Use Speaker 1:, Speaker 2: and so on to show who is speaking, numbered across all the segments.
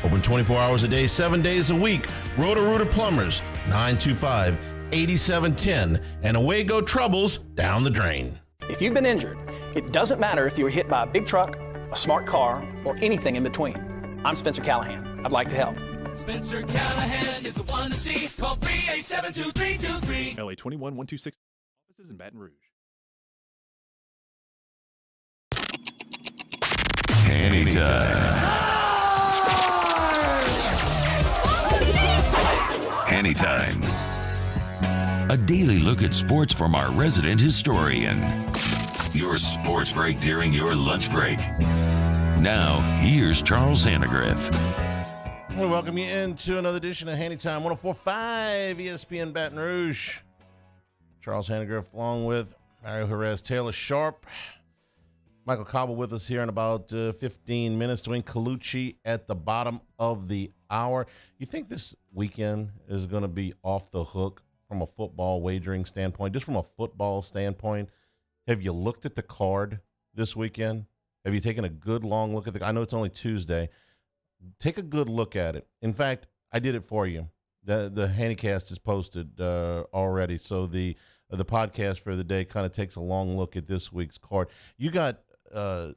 Speaker 1: Open 24 hours a day, 7 days a week. Roto-Rooter Plumbers, 925-8710. And away go troubles down the drain.
Speaker 2: If you've been injured, it doesn't matter if you were hit by a big truck, a smart car, or anything in between. I'm Spencer Callahan. I'd like to help.
Speaker 3: Spencer Callahan is the one to see. Call 387-2323.
Speaker 4: LA 21126. Offices in Baton Rouge.
Speaker 5: Hanny time. Hanny time. A daily look at sports from our resident historian. Your sports break during your lunch break. Now, here's Charles Hannegriff.
Speaker 1: We welcome you into another edition of Hanny Time, 104.5 ESPN Baton Rouge. Charles Hannegriff along with Mario Jerez, Taylor Sharp. Michael Cobble with us here in about 15 minutes. Dwayne Colucci at the bottom of the hour. You think this weekend is going to be off the hook from a football wagering standpoint? Just from a football standpoint, have you looked at the card this weekend? Have you taken a good long look at I know it's only Tuesday. Take a good look at it. In fact, I did it for you. The Handycast is posted already, so the podcast for the day kind of takes a long look at this week's card. You got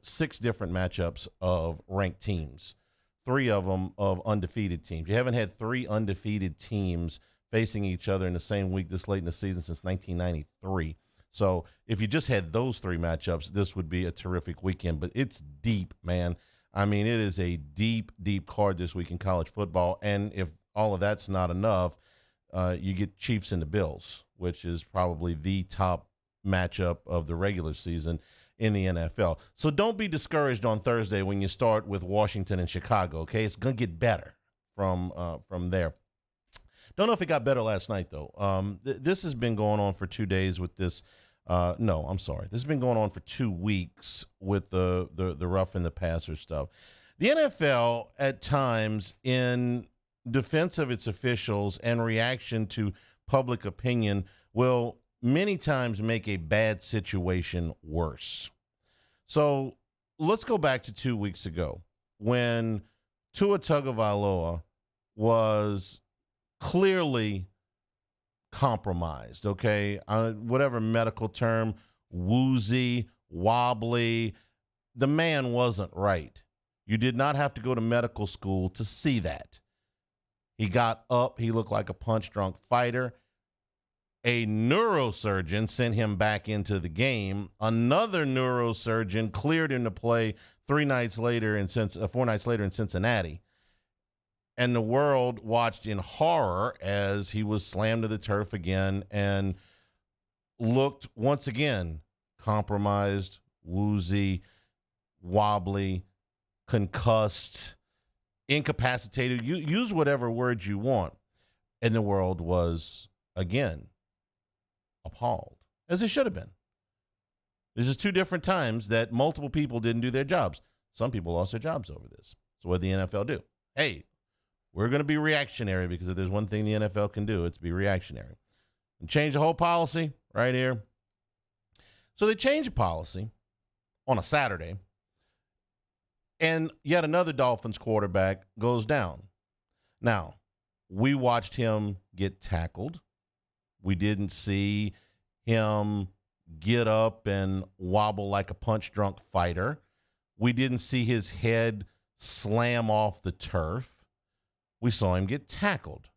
Speaker 1: 6 different matchups of ranked teams, 3 of them of undefeated teams. You haven't had 3 undefeated teams facing each other in the same week this late in the season since 1993. So if you just had those 3 matchups, this would be a terrific weekend. But it's deep, man. I mean, it is a deep, deep card this week in college football. And if all of that's not enough, you get Chiefs and the Bills, which is probably the top matchup of the regular season in the NFL. So don't be discouraged on Thursday when you start with Washington and Chicago, okay? It's going to get better from there. Don't know if it got better last night, though. This has been going on for 2 days with this. No, I'm sorry. This has been going on for 2 weeks with the rough and the passer stuff. The NFL, at times, in defense of its officials and reaction to public opinion, will many times make a bad situation worse. So let's go back to 2 weeks ago when Tua Tagovailoa was clearly compromised, okay? Whatever medical term, woozy, wobbly, the man wasn't right. You did not have to go to medical school to see that. He got up. He looked like a punch-drunk fighter. A neurosurgeon sent him back into the game. Another neurosurgeon cleared him to play 4 nights later in Cincinnati. And the world watched in horror as he was slammed to the turf again and looked once again compromised, woozy, wobbly, concussed, incapacitated. You use whatever words you want. And the world was, again, appalled, as it should have been. This is 2 different times that multiple people didn't do their jobs. Some people lost their jobs over this. So what did the NFL do? Hey, we're going to be reactionary, because if there's one thing the NFL can do, it's be reactionary. And change the whole policy right here. So they changed the policy on a Saturday, and yet another Dolphins quarterback goes down. Now, we watched him get tackled. We didn't see him get up and wobble like a punch-drunk fighter. We didn't see his head slam off the turf. We saw him get tackled.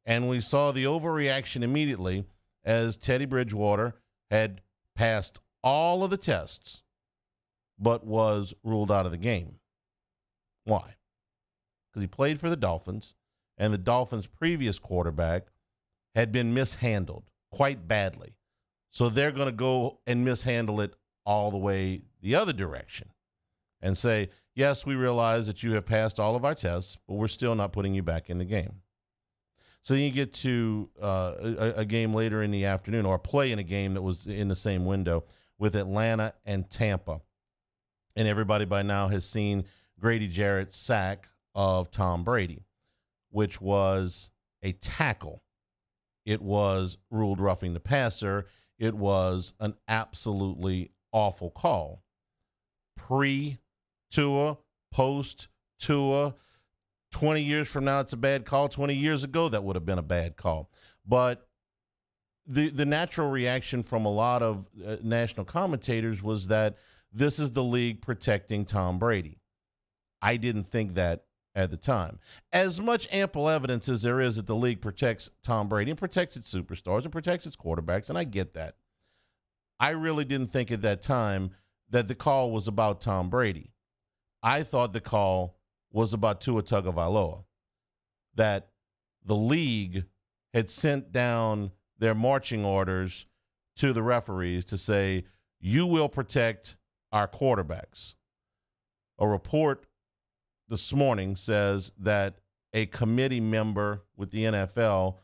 Speaker 1: And we saw the overreaction immediately as Teddy Bridgewater had passed all of the tests but was ruled out of the game. Why? Because he played for the Dolphins, and the Dolphins' previous quarterback had been mishandled quite badly. So they're going to go and mishandle it all the way the other direction and say, yes, we realize that you have passed all of our tests, but we're still not putting you back in the game. So then you get to a game later in the afternoon, or a play in a game that was in the same window with Atlanta and Tampa. And everybody by now has seen Grady Jarrett's sack of Tom Brady, which was a tackle. It was ruled roughing the passer. It was an absolutely awful call. Pre-Tua, post-Tua, 20 years from now, it's a bad call. 20 years ago, that would have been a bad call. But the natural reaction from a lot of national commentators was that this is the league protecting Tom Brady. I didn't think that at the time. As much ample evidence as there is that the league protects Tom Brady and protects its superstars and protects its quarterbacks, and I get that. I really didn't think at that time that the call was about Tom Brady. I thought the call was about Tua Tagovailoa, that the league had sent down their marching orders to the referees to say, you will protect our quarterbacks. A report this morning says that a committee member with the NFL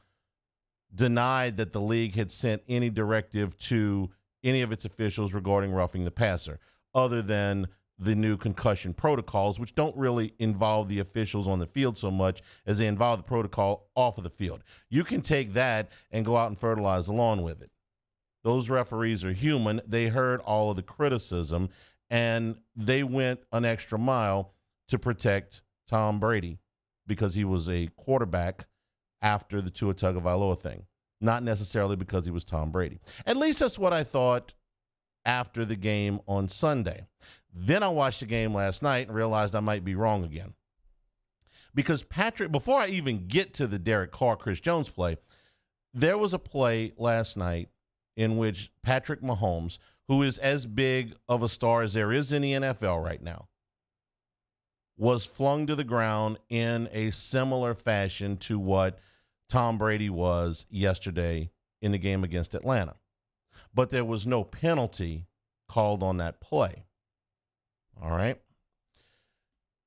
Speaker 1: denied that the league had sent any directive to any of its officials regarding roughing the passer, other than the new concussion protocols, which don't really involve the officials on the field so much as they involve the protocol off of the field. You can take that and go out and fertilize the lawn with it. Those referees are human. They heard all of the criticism, and they went an extra mile to protect Tom Brady because he was a quarterback after the Tua Tagovailoa thing, not necessarily because he was Tom Brady. At least that's what I thought after the game on Sunday. Then I watched the game last night and realized I might be wrong again. Because before I even get to the Derek Carr, Chris Jones play, there was a play last night in which Patrick Mahomes, who is as big of a star as there is in the NFL right now, was flung to the ground in a similar fashion to what Tom Brady was yesterday in the game against Atlanta. But there was no penalty called on that play. All right?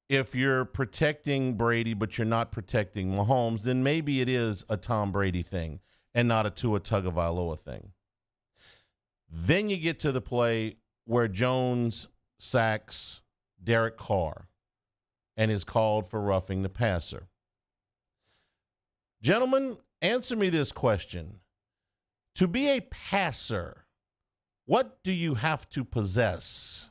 Speaker 1: If you're protecting Brady but you're not protecting Mahomes, then maybe it is a Tom Brady thing and not a Tua Tagovailoa thing. Then you get to the play where Jones sacks Derek Carr and is called for roughing the passer. Gentlemen, answer me this question. To be a passer, what do you have to possess?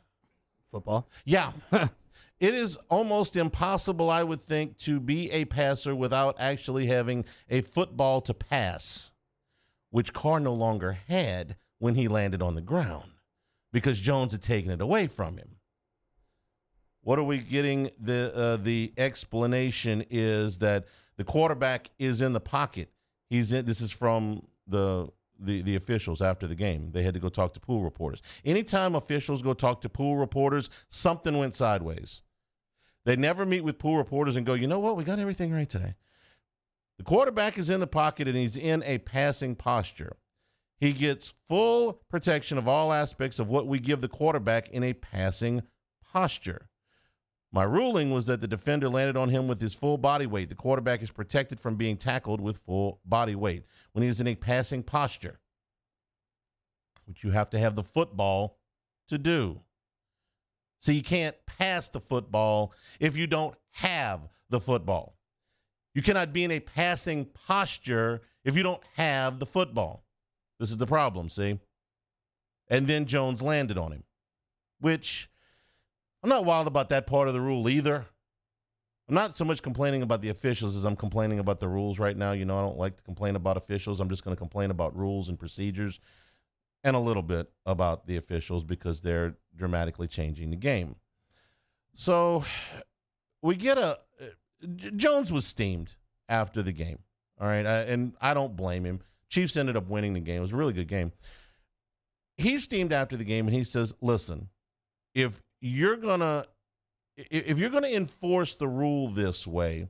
Speaker 6: Football?
Speaker 1: Yeah. It is almost impossible, I would think, to be a passer without actually having a football to pass, which Carr no longer had when he landed on the ground because Jones had taken it away from him. What are we getting? The explanation is that the quarterback is in the pocket. This is from the officials after the game. They had to go talk to pool reporters. Anytime officials go talk to pool reporters, something went sideways. They never meet with pool reporters and go, you know what, we got everything right today. The quarterback is in the pocket and he's in a passing posture. He gets full protection of all aspects of what we give the quarterback in a passing posture. My ruling was that the defender landed on him with his full body weight. The quarterback is protected from being tackled with full body weight when he is in a passing posture, which you have to have the football to do. So you can't pass the football if you don't have the football. You cannot be in a passing posture if you don't have the football. This is the problem, see? And then Jones landed on him, which I'm not wild about that part of the rule either. I'm not so much complaining about the officials as I'm complaining about the rules right now. You know, I don't like to complain about officials. I'm just going to complain about rules and procedures and a little bit about the officials because they're dramatically changing the game. So we get Jones was steamed after the game, all right? And I don't blame him. Chiefs ended up winning the game. It was a really good game. He's steamed after the game, and he says, listen, if you're gonna enforce the rule this way,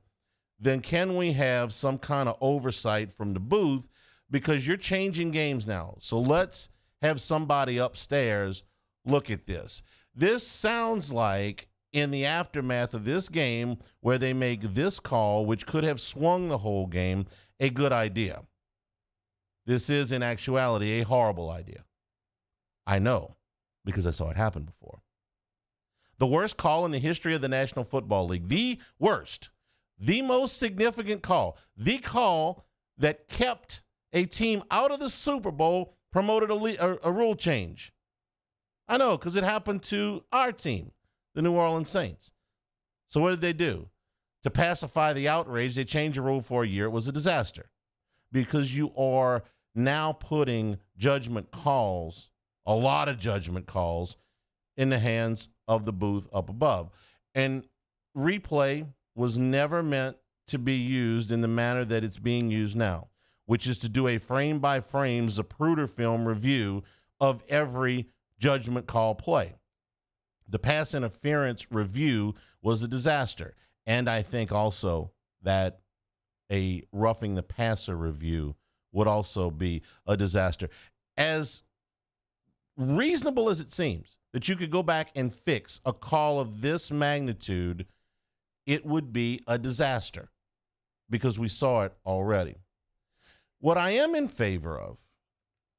Speaker 1: then can we have some kind of oversight from the booth because you're changing games now. So let's have somebody upstairs look at this. This sounds like in the aftermath of this game where they make this call, which could have swung the whole game, a good idea. This is in actuality a horrible idea. I know because I saw it happen before. The worst call in the history of the National Football League. The worst. The most significant call. The call that kept a team out of the Super Bowl promoted a rule change. I know, because it happened to our team, the New Orleans Saints. So what did they do? To pacify the outrage, they changed the rule for a year. It was a disaster because you are now putting judgment calls, a lot of judgment calls, in the hands of the booth up above. And replay was never meant to be used in the manner that it's being used now, which is to do a frame-by-frame Zapruder film review of every judgment call play. The pass interference review was a disaster. And I think also that a roughing the passer review would also be a disaster. As reasonable as it seems that you could go back and fix a call of this magnitude, it would be a disaster because we saw it already. What I am in favor of,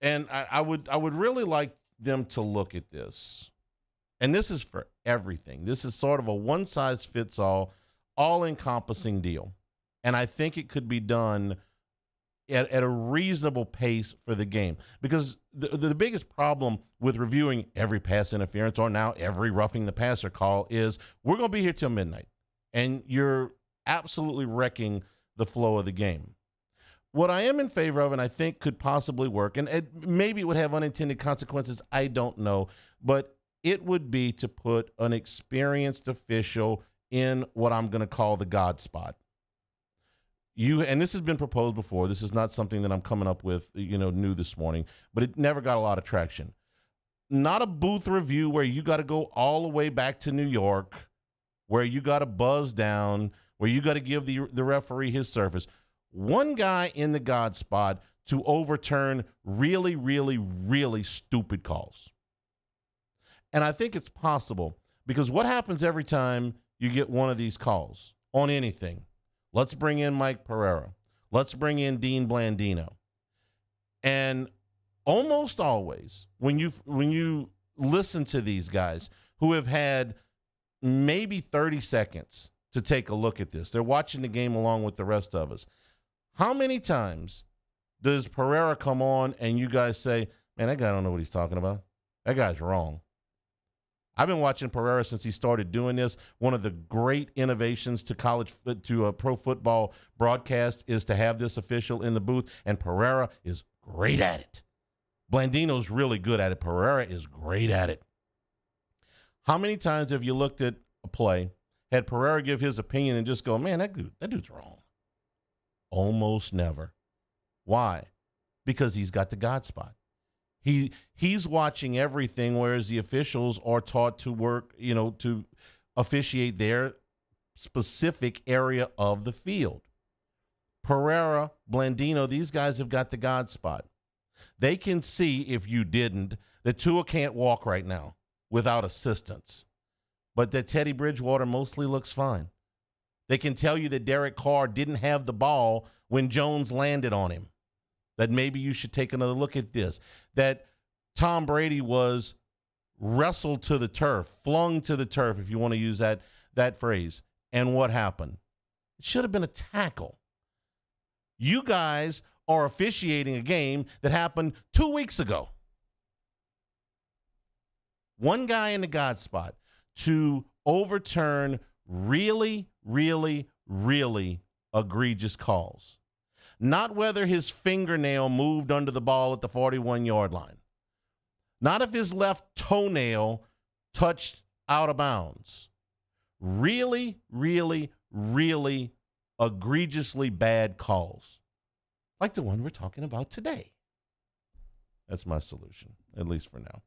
Speaker 1: and I would really like them to look at this, and this is for everything. This is sort of a one-size-fits-all, all-encompassing deal. And I think it could be done at a reasonable pace for the game. Because the biggest problem with reviewing every pass interference or now every roughing the passer call is we're going to be here till midnight. And you're absolutely wrecking the flow of the game. What I am in favor of and I think could possibly work, and maybe it would have unintended consequences, I don't know, but it would be to put an experienced official in what I'm going to call the God spot. And this has been proposed before. This is not something that I'm coming up with, new this morning, but it never got a lot of traction. Not a booth review where you got to go all the way back to New York, where you got to buzz down, where you got to give the referee his service. One guy in the God spot to overturn really, really, really stupid calls. And I think it's possible because what happens every time you get one of these calls on anything? Let's bring in Mike Pereira. Let's bring in Dean Blandino. And almost always, when you listen to these guys who have had maybe 30 seconds to take a look at this, they're watching the game along with the rest of us. How many times does Pereira come on and you guys say, man, that guy don't know what he's talking about? That guy's wrong. I've been watching Pereira since he started doing this. One of the great innovations to a pro football broadcast is to have this official in the booth, and Pereira is great at it. Blandino's really good at it. Pereira is great at it. How many times have you looked at a play, had Pereira give his opinion and just go, man, that dude's wrong? Almost never. Why? Because he's got the God spot. He's watching everything, whereas the officials are taught to work, to officiate their specific area of the field. Pereira, Blandino, these guys have got the God spot. They can see, if you didn't, that Tua can't walk right now without assistance, but that Teddy Bridgewater mostly looks fine. They can tell you that Derek Carr didn't have the ball when Jones landed on him, that maybe you should take another look at this, that Tom Brady was wrestled to the turf, flung to the turf, if you want to use that phrase. And what happened? It should have been a tackle. You guys are officiating a game that happened 2 weeks ago. One guy in the God spot to overturn really, really, really egregious calls. Not whether his fingernail moved under the ball at the 41-yard line. Not if his left toenail touched out of bounds. Really, really, really egregiously bad calls. Like the one we're talking about today. That's my solution, at least for now.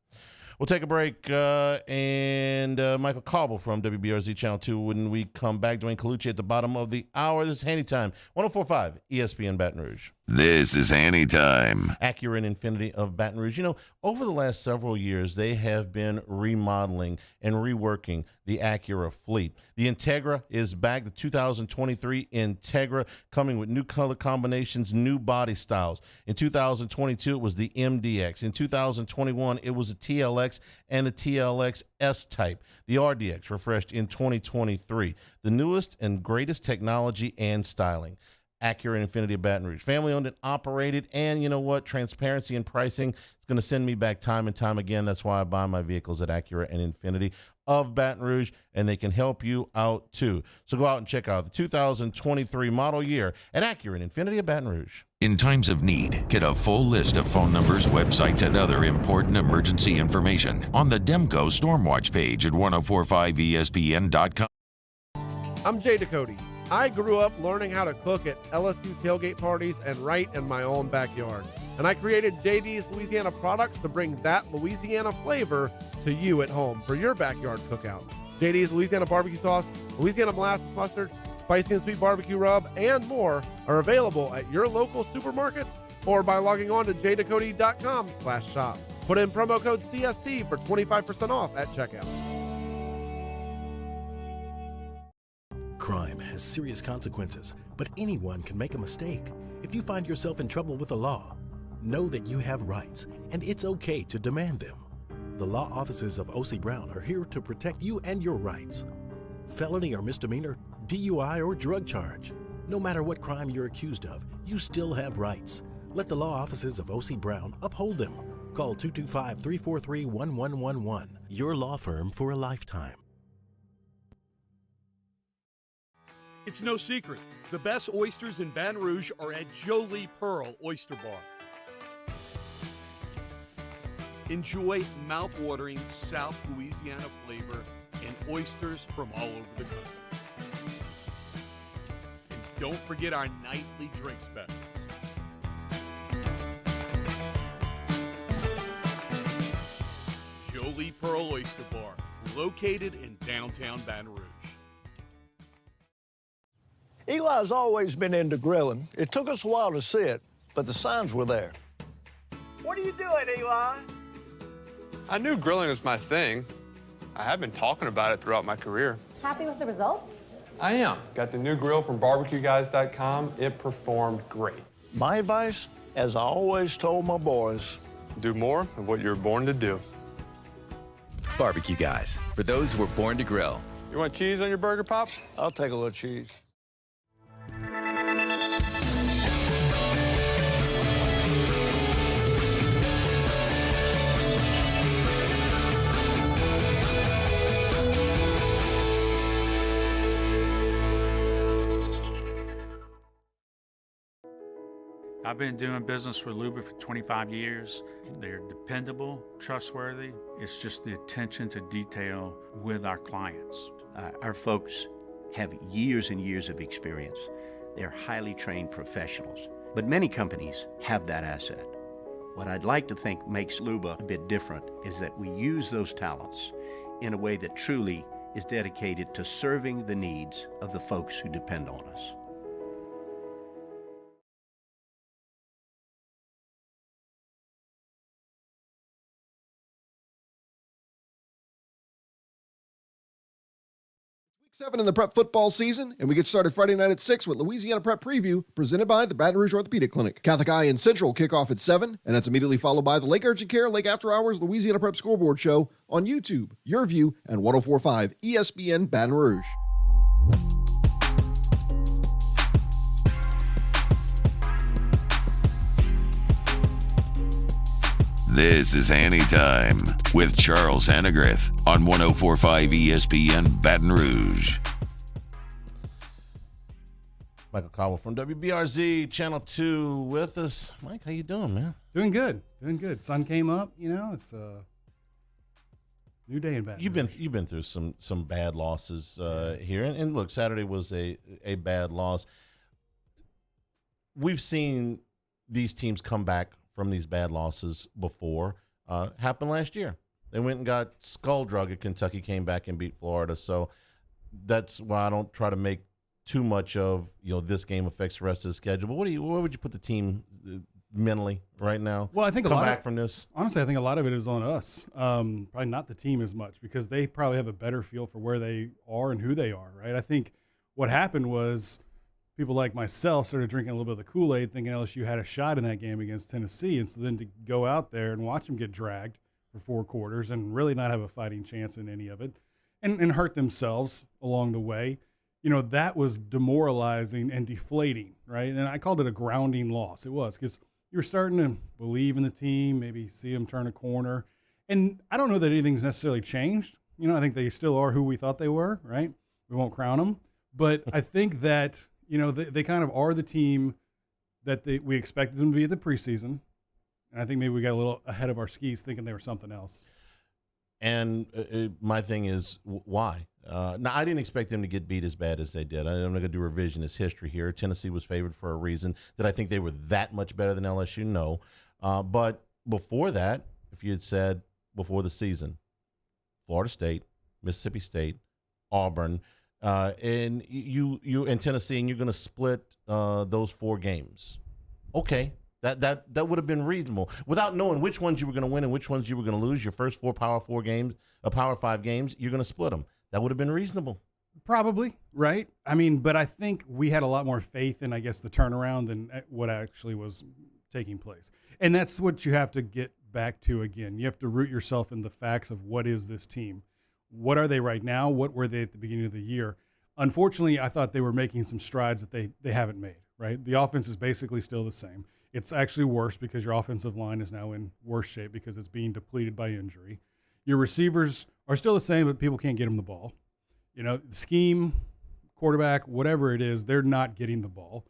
Speaker 1: We'll take a break, and Michael Cobble from WBRZ Channel 2 when we come back. Dwayne Colucci at the bottom of the hour. This is Hanny Time, 104.5 ESPN Baton Rouge.
Speaker 5: This is Hanny Time.
Speaker 1: Acura and Infinity of Baton Rouge. Over the last several years, they have been remodeling and reworking the Acura fleet. The Integra is back, the 2023 Integra, coming with new color combinations, new body styles. In 2022, it was the MDX. In 2021, it was a TLX and the TLX S-Type. The RDX refreshed in 2023. The newest and greatest technology and styling. Acura Infinity of Baton Rouge. Family owned and operated, and you know what? Transparency in pricing is going to send me back time and time again. That's why I buy my vehicles at Acura and Infinity of Baton Rouge, and they can help you out too. So go out and check out the 2023 model year at Acura and Infinity of Baton Rouge.
Speaker 5: In times of need, get a full list of phone numbers, websites, and other important emergency information on the Demco Stormwatch page at 1045ESPN.com.
Speaker 6: I'm Jay Ducote. I grew up learning how to cook at LSU tailgate parties and right in my own backyard. And I created JD's Louisiana Products to bring that Louisiana flavor to you at home for your backyard cookout. JD's Louisiana Barbecue Sauce, Louisiana Molasses Mustard, Spicy and Sweet Barbecue Rub, and more are available at your local supermarkets or by logging on to jducote.com/shop. Put in promo code CST for 25% off at checkout.
Speaker 7: Crime has serious consequences, but anyone can make a mistake. If you find yourself in trouble with the law, know that you have rights, and it's okay to demand them. The law offices of O.C. Brown are here to protect you and your rights. Felony or misdemeanor, DUI or drug charge. No matter what crime you're accused of, you still have rights. Let the law offices of O.C. Brown uphold them. Call 225-343-1111. Your law firm for a lifetime.
Speaker 4: It's no secret. The best oysters in Baton Rouge are at Jolie Pearl Oyster Bar. Enjoy mouth-watering South Louisiana flavor and oysters from all over the country. And don't forget our nightly drink specials. Jolie Pearl Oyster Bar, located in downtown Baton Rouge.
Speaker 8: Eli's always been into grilling. It took us a while to see it, but the signs were there.
Speaker 9: What are you doing, Eli?
Speaker 10: I knew grilling was my thing. I have been talking about it throughout my career.
Speaker 11: Happy with the results?
Speaker 10: I am. Got the new grill from barbecueguys.com. It performed great.
Speaker 8: My advice, as I always told my boys,
Speaker 10: do more of what you're born to do.
Speaker 12: Barbecue Guys, for those who were born to grill.
Speaker 10: You want cheese on your burger, Pops?
Speaker 8: I'll take a little cheese.
Speaker 13: I've been doing business with Luba for 25 years. They're dependable, trustworthy. It's just the attention to detail with our clients.
Speaker 14: Our folks have years and years of experience. They're highly trained professionals, but many companies have that asset. What I'd like to think makes Luba a bit different is that we use those talents in a way that truly is dedicated to serving the needs of the folks who depend on us.
Speaker 15: Week 7 in the prep football season, and we get started Friday night at 6 with Louisiana Prep Preview, presented by the Baton Rouge Orthopedic Clinic. Catholic Eye and Central kick off at 7, and that's immediately followed by the Lake Urgent Care Lake After Hours Louisiana Prep Scoreboard Show on YouTube, Your View, and 104.5 ESPN Baton Rouge.
Speaker 5: This is Hanny Time with Charles Hannegriff on 104.5 ESPN Baton Rouge.
Speaker 1: Michael Cobble from WBRZ Channel 2 with us. Mike, how you doing, man?
Speaker 16: Doing good. Sun came up, it's a new day in Baton Rouge.
Speaker 1: You've been through some bad losses here, and look, Saturday was a bad loss. We've seen these teams come back from these bad losses before. Happened last year. They went and got skull-drug at Kentucky, came back and beat Florida. So that's why I don't try to make too much of, this game affects the rest of the schedule. But where would you put the team mentally right now?
Speaker 16: Well, I think
Speaker 1: come back from this.
Speaker 16: Honestly, I think a lot of it is on us. Probably not the team as much, because they probably have a better feel for where they are and who they are, right? I think what happened was people like myself started drinking a little bit of the Kool-Aid, thinking LSU had a shot in that game against Tennessee. And so then to go out there and watch them get dragged for 4 quarters and really not have a fighting chance in any of it and hurt themselves along the way, that was demoralizing and deflating, right? And I called it a grounding loss. It was because you were starting to believe in the team, maybe see them turn a corner. And I don't know that anything's necessarily changed. I think they still are who we thought they were, right? We won't crown them. But I think that, they kind of are the team that we expected them to be at the preseason. And I think maybe we got a little ahead of our skis thinking they were something else.
Speaker 1: And my thing is, why? Now, I didn't expect them to get beat as bad as they did. I'm not going to do revisionist history here. Tennessee was favored for a reason. Did I think they were that much better than LSU? No. But before that, if you had said before the season, Florida State, Mississippi State, Auburn, and you in Tennessee, and you're going to split those 4 games. Okay. That would have been reasonable without knowing which ones you were going to win and which ones you were going to lose. Your first 4 Power 5 games, you're going to split them. That would have been reasonable.
Speaker 16: Probably, right? I mean, but I think we had a lot more faith in, I guess, the turnaround than what actually was taking place. And that's what you have to get back to again. You have to root yourself in the facts of what is this team. What are they right now? What were they at the beginning of the year? Unfortunately, I thought they were making some strides that they haven't made, right? The offense is basically still the same. It's actually worse because your offensive line is now in worse shape because it's being depleted by injury. Your receivers are still the same, but people can't get them the ball. The scheme, quarterback, whatever it is, they're not getting the ball.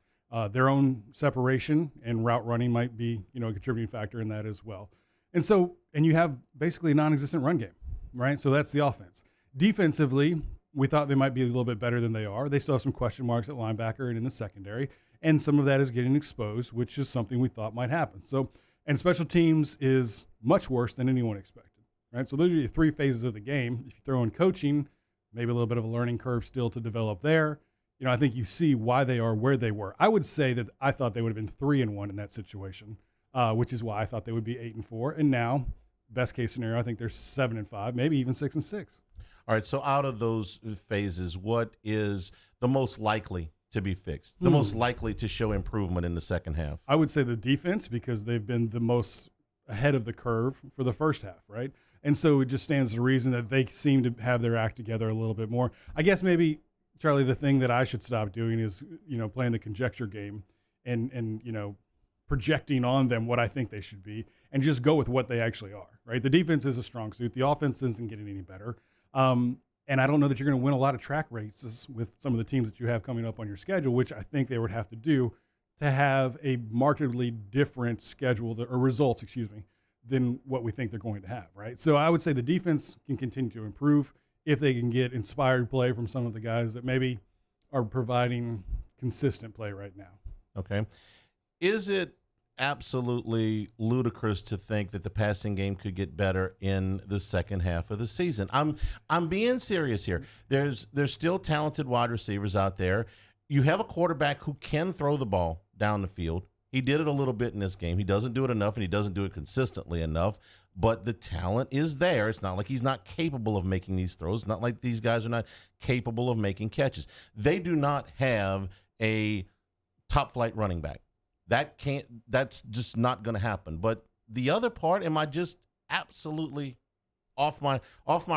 Speaker 16: Their own separation and route running might be, a contributing factor in that as well. And you have basically a non-existent run game, right? So that's the offense. Defensively, we thought they might be a little bit better than they are. They still have some question marks at linebacker and in the secondary. And some of that is getting exposed, which is something we thought might happen. So, and special teams is much worse than anyone expected, right? So those are your 3 phases of the game. If you throw in coaching, maybe a little bit of a learning curve still to develop there. I think you see why they are where they were. I would say that I thought they would have been 3-1 in that situation, which is why I thought they would be 8-4. And now, best case scenario, I think they're 7-5, maybe even 6-6.
Speaker 1: All right. So out of those phases, what is the most likely to be fixed, the most likely to show improvement in the second half?
Speaker 16: I would say the defense, because they've been the most ahead of the curve for the first half, right? And so it just stands to reason that they seem to have their act together a little bit more. I guess maybe, Charlie, the thing that I should stop doing is, playing the conjecture game and projecting on them what I think they should be and just go with what they actually are, right? The defense is a strong suit. The offense isn't getting any better. And I don't know that you're going to win a lot of track races with some of the teams that you have coming up on your schedule, which I think they would have to do to have a markedly different schedule or results, than what we think they're going to have, right? So I would say the defense can continue to improve if they can get inspired play from some of the guys that maybe are providing consistent play right now.
Speaker 1: Okay. Is it absolutely ludicrous to think that the passing game could get better in the second half of the season? I'm being serious here. There's still talented wide receivers out there. You have a quarterback who can throw the ball down the field. He did it a little bit in this game. He doesn't do it enough, and he doesn't do it consistently enough, but the talent is there. It's not like he's not capable of making these throws. It's not like these guys are not capable of making catches. They do not have a top-flight running back. That's just not going to happen. But the other part, am I just absolutely off my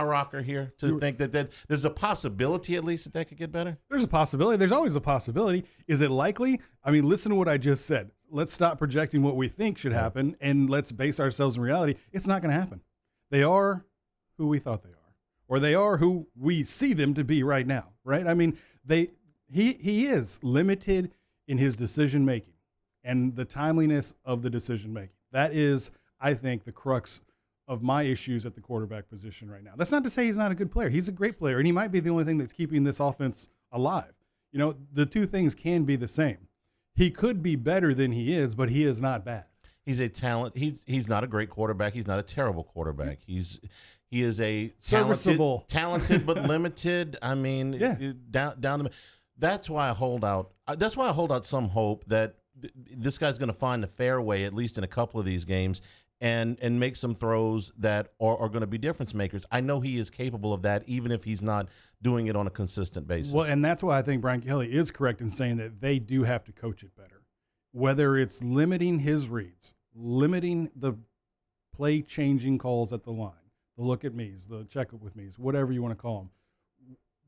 Speaker 1: rocker here to think that there's a possibility at least that could get better?
Speaker 16: There's a possibility. There's always a possibility. Is it likely? I mean, listen to what I just said. Let's stop projecting what we think should happen and let's base ourselves in reality. It's not going to happen. They are who we thought they are, or they are who we see them to be right now, right? I mean, he is limited in his decision making and the timeliness of the decision making. That is, I think, the crux of my issues at the quarterback position right now. That's not to say he's not a good player. He's a great player, and he might be the only thing that's keeping this offense alive. The two things can be the same. He could be better than he is, but he is not bad.
Speaker 1: He's a talent. He's not a great quarterback. He's not a terrible quarterback. He is a talented but limited. I mean,
Speaker 16: yeah.
Speaker 1: down the. That's why I hold out. That's why I hold out some hope that this guy's going to find the fairway at least in a couple of these games and make some throws that are going to be difference makers. I know he is capable of that, even if he's not doing it on a consistent basis.
Speaker 16: Well, and that's why I think Brian Kelly is correct in saying that they do have to coach it better. Whether it's limiting his reads, limiting the play-changing calls at the line, the look at me's, the check-up with me's, whatever you want to call them.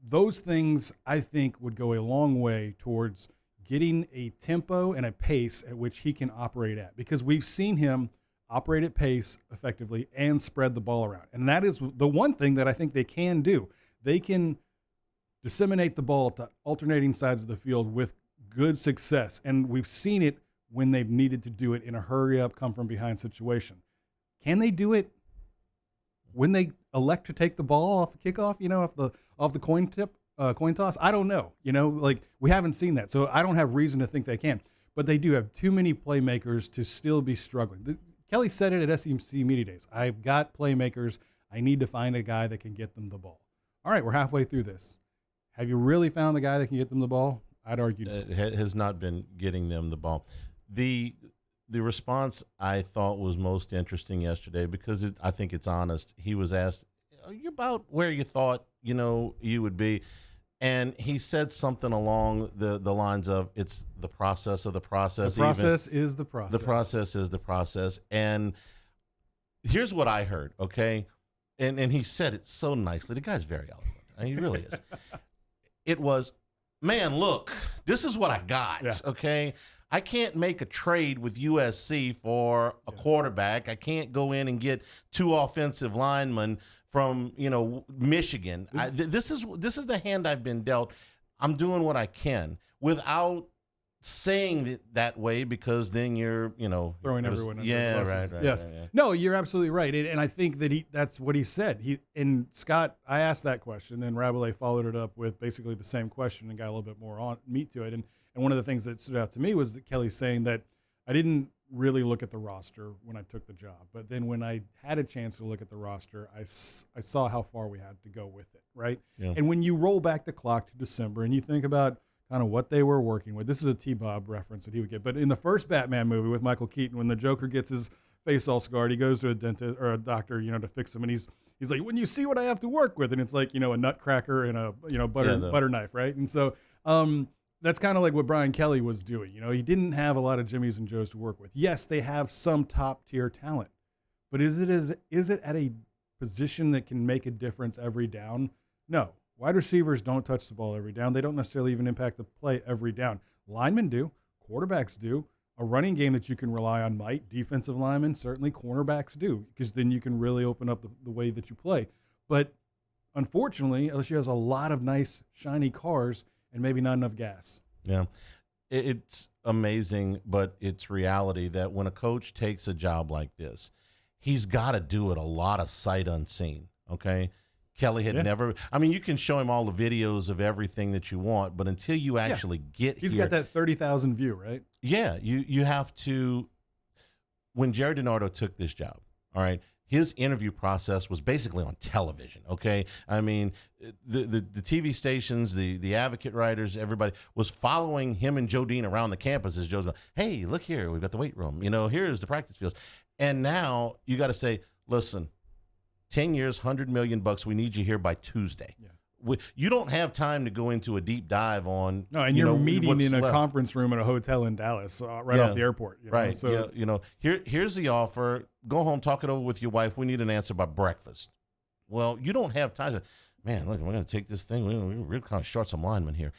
Speaker 16: those things, I think, would go a long way towards getting a tempo and a pace at which he can operate at, because we've seen him operate at pace effectively and spread the ball around. And that is the one thing that I think they can do. They can disseminate the ball to alternating sides of the field with good success. And we've seen it when they've needed to do it in a hurry up, come from behind situation. Can they do it when they elect to take the ball off the kickoff, off the coin toss? I don't know. We haven't seen that. So I don't have reason to think they can. But they do have too many playmakers to still be struggling. Kelly said it at SEC Media Days. I've got playmakers. I need to find a guy that can get them the ball. All right, we're halfway through this. Have you really found the guy that can get them the ball? I'd argue
Speaker 1: has not been getting them the ball. The response I thought was most interesting yesterday, because I think it's honest. He was asked, "Are you about where you thought you would be?" And he said something along the lines of, "It's the process of the process.
Speaker 16: The process is the process.
Speaker 1: The process is the process." And here's what I heard, okay? And he said it so nicely. The guy's very eloquent. I mean, he really is. It was, "Man, look, this is what I got, okay? I can't make a trade with USC for a quarterback. I can't go in and get 2 offensive linemen from Michigan. This is the hand I've been dealt. I'm doing what I can," without saying it that way, because then you're
Speaker 16: throwing everyone under
Speaker 1: the
Speaker 16: buses.
Speaker 1: Right,
Speaker 16: yes.
Speaker 1: right.
Speaker 16: No, you're absolutely right. And I think that that's what he said. And Scott, I asked that question, then Rabelais followed it up with basically the same question and got a little bit more meat to it. And one of the things that stood out to me was that Kelly saying that I didn't really look at the roster when I took the job, but then when I had a chance to look at the roster, I saw how far we had to go with it, right?
Speaker 1: Yeah.
Speaker 16: And when you roll back the clock to December and you think about kind of what they were working with, this is a T-Bob reference that he would get, but in the first Batman movie with Michael Keaton, when the Joker gets his face all scarred, he goes to a dentist or a doctor, to fix him, and he's like, "When you see what I have to work with," and it's like, a nutcracker and a butter knife, right? And so that's kind of like what Brian Kelly was doing. He didn't have a lot of Jimmys and Joes to work with. Yes, they have some top-tier talent, but is it at a position that can make a difference every down? No. Wide receivers don't touch the ball every down. They don't necessarily even impact the play every down. Linemen do. Quarterbacks do. A running game that you can rely on might. Defensive linemen, certainly cornerbacks do, because then you can really open up the way that you play. But unfortunately, LSU has a lot of nice, shiny cars and maybe not enough gas.
Speaker 1: Yeah. It's amazing, but it's reality that when a coach takes a job like this, he's got to do it a lot of sight unseen, okay? Kelly had never – I mean, you can show him all the videos of everything that you want, but until you actually get
Speaker 16: He's
Speaker 1: here –
Speaker 16: got that 30,000 view, right?
Speaker 1: Yeah. You have to – when Jerry DiNardo took this job, all right, his interview process was basically on television, okay? I mean, the TV stations, the advocate writers, everybody was following him and Joe Dean around the campus as Joe's going, "Hey, look here, we've got the weight room. Here's the practice fields." And now you got to say, "Listen, 10 years, $100 million bucks. We need you here by Tuesday." Yeah. You don't have time to go into a deep dive on.
Speaker 16: No, and you're meeting in a conference room at a hotel in Dallas, right off the airport.
Speaker 1: Right.
Speaker 16: So
Speaker 1: here's the offer. Go home, talk it over with your wife. We need an answer by breakfast. Well, you don't have time to. Man, look, we're going to take this thing. We're really kind of short some linemen here.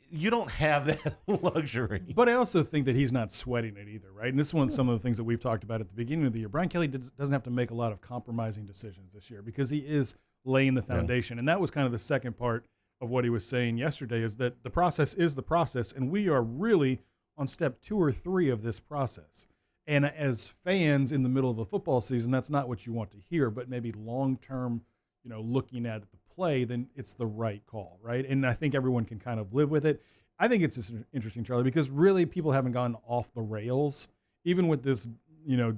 Speaker 1: You don't have that luxury.
Speaker 16: But I also think that he's not sweating it either, right? And this is some of the things that we've talked about at the beginning of the year. Brian Kelly doesn't have to make a lot of compromising decisions this year because he is laying the foundation. And that was kind of the second part of what he was saying yesterday, is that the process is the process, and we are really on step 2 or 3 of this process. And as fans in the middle of a football season, that's not what you want to hear, but maybe long-term, looking at the play, then it's the right call, right? And I think everyone can kind of live with it. I think it's just interesting, Charlie, because really people haven't gone off the rails. Even with this,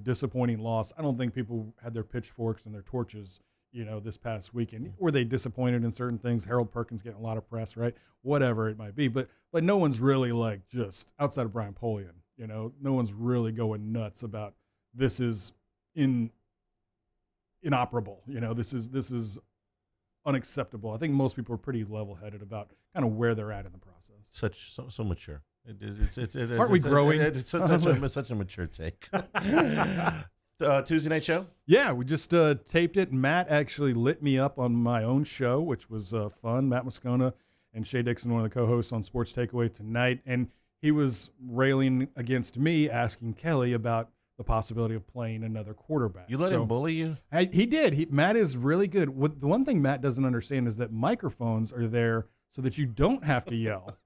Speaker 16: disappointing loss, I don't think people had their pitchforks and their torches, this past weekend. Were they disappointed in certain things? Harold Perkins getting a lot of press, right? Whatever it might be. But no one's really just outside of Brian Polian, no one's really going nuts about this is inoperable. This is unacceptable. I think most people are pretty level-headed about kind of where they're at in the process.
Speaker 1: So mature. Aren't
Speaker 16: we growing?
Speaker 1: It's such a mature take. Tuesday night show?
Speaker 16: Yeah, we just taped it. Matt actually lit me up on my own show, which was fun. Matt Moscona and Shay Dixon, one of the co-hosts on Sports Takeaway tonight, and he was railing against me, asking Kelly about the possibility of playing another quarterback.
Speaker 1: You let him bully you?
Speaker 16: He did. Matt is really good. The one thing Matt doesn't understand is that microphones are there so that you don't have to yell.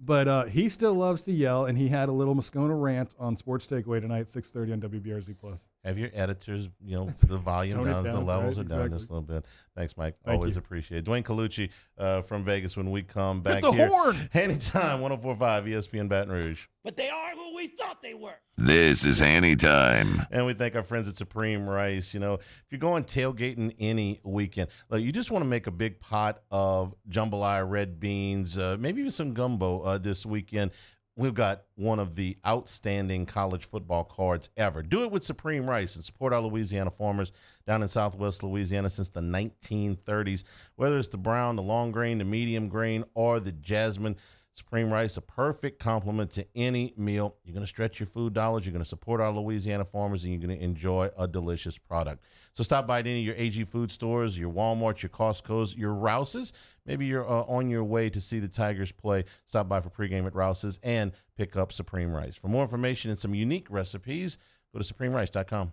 Speaker 16: But he still loves to yell, and he had a little Moscona rant on Sports Takeaway tonight, 6:30 on WBRZ+.
Speaker 1: Have your editors, put the volume down, the levels are down
Speaker 16: exactly.
Speaker 1: just a little bit. Thanks, Mike.
Speaker 16: Thank
Speaker 1: Always
Speaker 16: you.
Speaker 1: appreciate it. Dwayne Colucci from Vegas when we come back
Speaker 16: the
Speaker 1: here.
Speaker 16: horn!
Speaker 1: Anytime, 104.5 ESPN Baton Rouge.
Speaker 9: But they are who we thought they were.
Speaker 5: This is Hanny time.
Speaker 1: And we thank our friends at Supreme Rice. If you're going tailgating any weekend, look, you just want to make a big pot of jambalaya, red beans, maybe even some gumbo this weekend. We've got one of the outstanding college football cards ever. Do it with Supreme Rice and support our Louisiana farmers down in Southwest Louisiana since the 1930s. Whether it's the brown, the long grain, the medium grain, or the jasmine, Supreme Rice, a perfect complement to any meal. You're going to stretch your food dollars. You're going to support our Louisiana farmers, and you're going to enjoy a delicious product. So stop by at any of your AG food stores, your Walmarts, your Costco's, your Rouse's. Maybe you're on your way to see the Tigers play. Stop by for pregame at Rouse's and pick up Supreme Rice. For more information and some unique recipes, go to supremerice.com.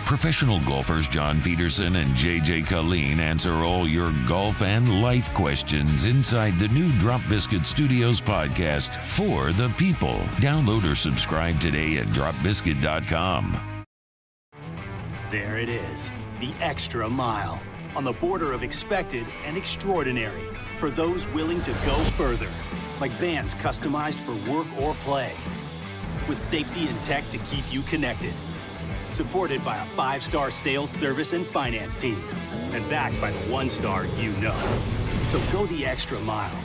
Speaker 5: Professional golfers John Peterson and J.J. Colleen answer all your golf and life questions inside the new Drop Biscuit Studios podcast for the people. Download or subscribe today at dropbiscuit.com.
Speaker 11: There it is, the extra mile, on the border of expected and extraordinary for those willing to go further, like vans customized for work or play, with safety and tech to keep you connected. Supported by a 5-star sales, service, and finance team. And backed by the 1-star you know. So go the extra mile.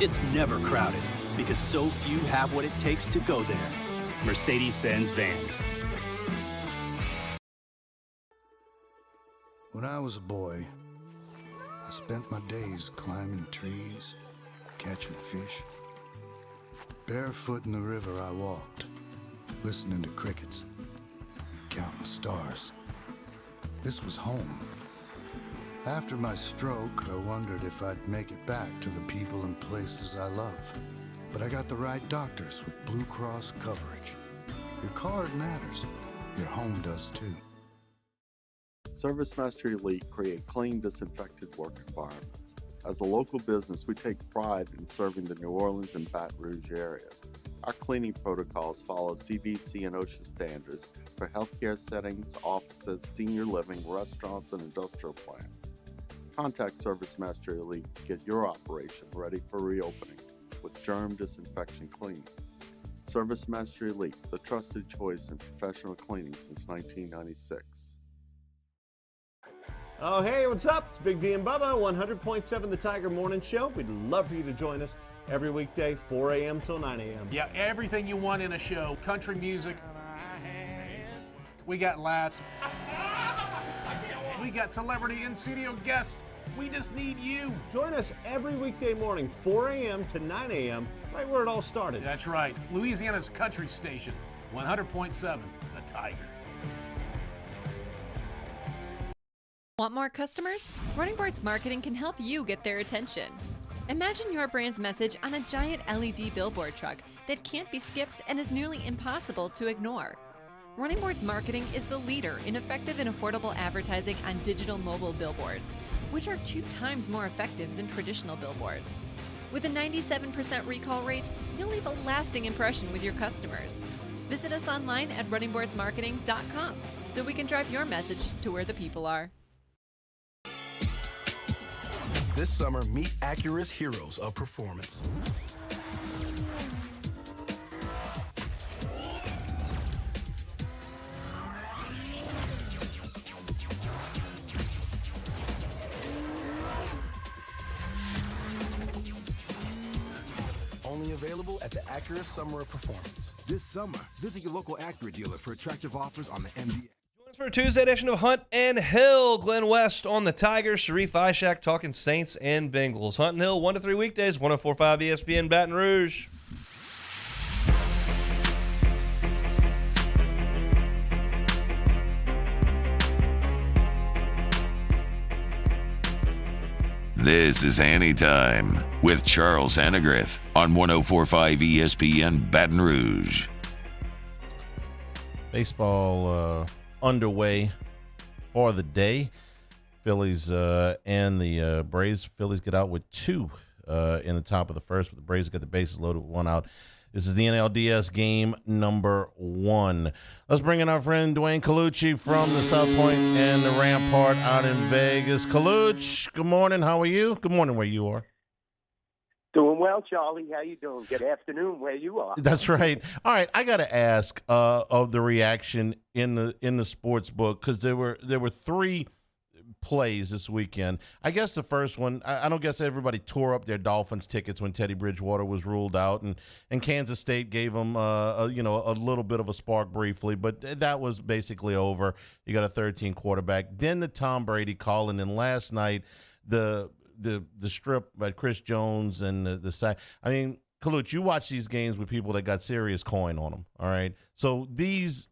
Speaker 11: It's never crowded because so few have what it takes to go there. Mercedes-Benz Vans.
Speaker 17: When I was a boy, I spent my days climbing trees, catching fish. Barefoot in the river I walked, listening to crickets. Counting stars. This was home. After my stroke, I wondered if I'd make it back to the people and places I love. But I got the right doctors with Blue Cross coverage. Your card matters. Your home does too.
Speaker 18: ServiceMaster Elite create clean, disinfected work environments. As a local business, we take pride in serving the New Orleans and Baton Rouge areas. Our cleaning protocols follow CDC and OSHA standards for healthcare settings, offices, senior living, restaurants, and industrial plants. Contact ServiceMaster Elite to get your operation ready for reopening with germ disinfection cleaning. ServiceMaster Elite, the trusted choice in professional cleaning since 1996.
Speaker 19: Oh, hey, what's up? It's Big V and Bubba, 100.7 The Tiger Morning Show. We'd love for you to join us every weekday, 4 a.m. till 9 a.m.
Speaker 20: Yeah, everything you want in a show. Country music. We got laughs. We got celebrity in-studio guests. We just need you.
Speaker 19: Join us every weekday morning, 4 a.m. to 9 a.m., right where it all started.
Speaker 20: That's right. Louisiana's country station, 100.7 The Tiger.
Speaker 21: Want more customers? Running Boards Marketing can help you get their attention. Imagine your brand's message on a giant LED billboard truck that can't be skipped and is nearly impossible to ignore. Running Boards Marketing is the leader in effective and affordable advertising on digital mobile billboards, which are 2 times more effective than traditional billboards. With a 97% recall rate, you'll leave a lasting impression with your customers. Visit us online at runningboardsmarketing.com so we can drive your message to where the people are.
Speaker 7: This summer, meet Acura's heroes of performance. Only available at the Acura Summer of Performance.
Speaker 22: This summer, visit your local Acura dealer for attractive offers on the MDX.
Speaker 23: For a Tuesday edition of Hunt and Hill, Glenn West on the Tigers, Sharif Ishak talking Saints and Bengals. Hunt and Hill, 1 to 3 weekdays, 104.5 ESPN Baton Rouge.
Speaker 5: This is Hanny Time with Charles Hannegriff on 104.5 ESPN Baton Rouge.
Speaker 1: Baseball underway for the day. Phillies and the Braves. Phillies get out with 2 in the top of the first, but the Braves get the bases loaded with 1 out. This is the NLDS game number 1. Let's bring in our friend Dwayne Colucci from the South Point and the Rampart out in Vegas. Colucci, good morning. How are you? Good morning where you are.
Speaker 2: Doing well, Charlie. How you doing? Good afternoon where you are.
Speaker 1: That's right. All right, I got to ask of the reaction in the sports book, because there were 3 plays this weekend. I guess the first one, I don't guess everybody tore up their Dolphins tickets when Teddy Bridgewater was ruled out, and Kansas State gave them a little bit of a spark briefly, but that was basically over. You got a 13 quarterback. Then the Tom Brady call, and then last night the strip by Chris Jones and the sack. I mean, Colucci, you watch these games with people that got serious coin on them. All right, so these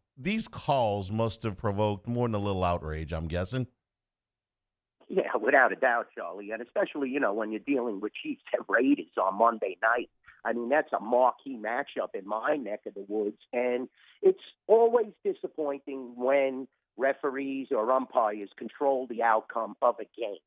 Speaker 1: calls must have provoked more than a little outrage, I'm guessing.
Speaker 2: Yeah, without a doubt, Charlie, and especially, when you're dealing with Chiefs and Raiders on Monday night. I mean, that's a marquee matchup in my neck of the woods, and it's always disappointing when referees or umpires control the outcome of a game.